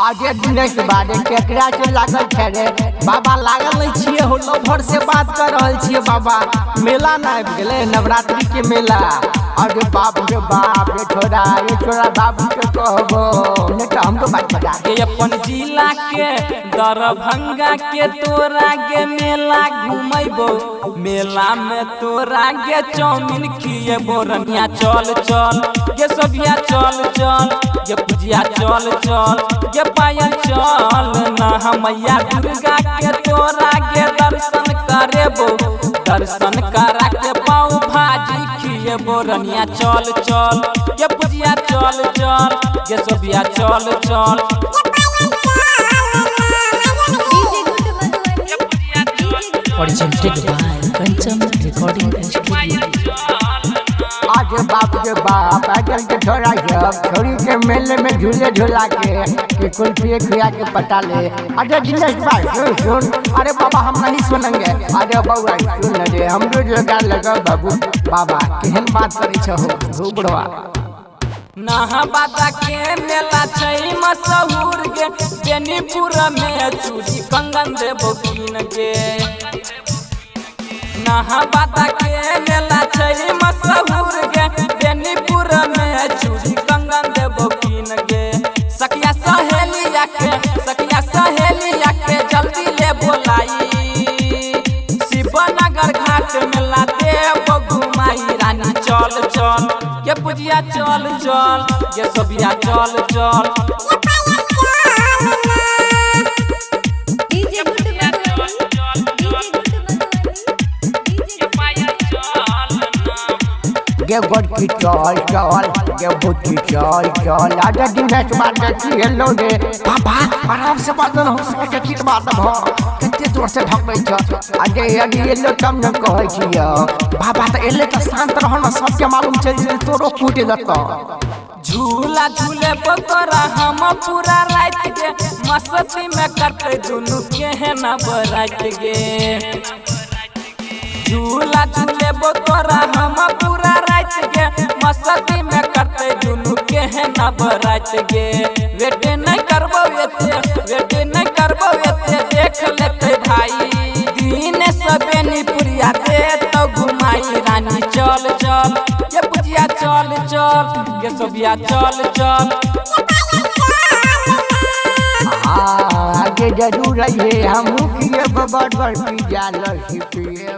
आगे दिनेश बारे केकरा से लागल छे रे बाबा लागल नहीं छिए हो भर से बात कर रहल छिए बाबा मेला ना आबि गेले नवरात्रि के मेला। अरे बाप रे छोरा बाबू के कहबो ने तो हमको बात बता ये अपन जिला के दरभंगा के तोरा गे मेला घुमैबो मेला में तोरा गे चाउमीन खिएबो रनिया चल चल ये सबिया चल चल ये पूजिया चल चल ये पायल चल ना मैया दुर्गा के तोरा गे दर्शन करेबो दर्शन करा के पाऊ भाजी खिएबो रनिया चल चल ये पूजिया चल चल ये सबिया चल चल presented by Pancham Recording Studio। आज बाप रे बाप आजकल के छोरा सब छोरी के मेले में झूले झूला के कुल्फी खिया के पटा ले। अरे दिनेश भाई सुन अरे बाबा हम नहीं सुनेंगे। अरे बउआ सुन रे हमरो जोगार लगा बाबू बाबा केहन बात करे छहो घुबड़वा नहा बाता के मेला छै मशहूर गे बेनीपुर में चूड़ी कंगन देबो कीन गे नहा बाता के मेला छै मशहूर गे बेनीपुर में चूड़ी कंगन देबो कीन गे सखिया सहेलिया के जल्दी ले बोलाई शिवनगर घाट मेला देबो घुमाई रानी चल चल ये पूजिया चल चल ये सबिया चल चल गे गोड की चल चल गे बुच्ची चल चल। आजा दिनेश बात की हेलो रे बाबा आराम से बात न हो सके की बात भ कते जोर से ढकबै छ। आजे यदि हेलो तम न कहै छियो बाबा त एले त शांत रह न सबके मालूम छै तोरो कूटे जत झूला झूले बतोरा हम पूरा रात गे मस्ती में करते दुनु के है ना बरात गे झूला झूले बतोरा हम पूरा रात गे मस्ती में करते दुनु के है ना बरात गे वेट नहीं करबो एते देख लेते भाई दिन सबे निपुरिया दे तो घुमाई रानी चल चल ये पूजिया चल चल ये सबिया चल चल आगे जरूर रहिए हम मुखिए बड़ पिया लसी पिए।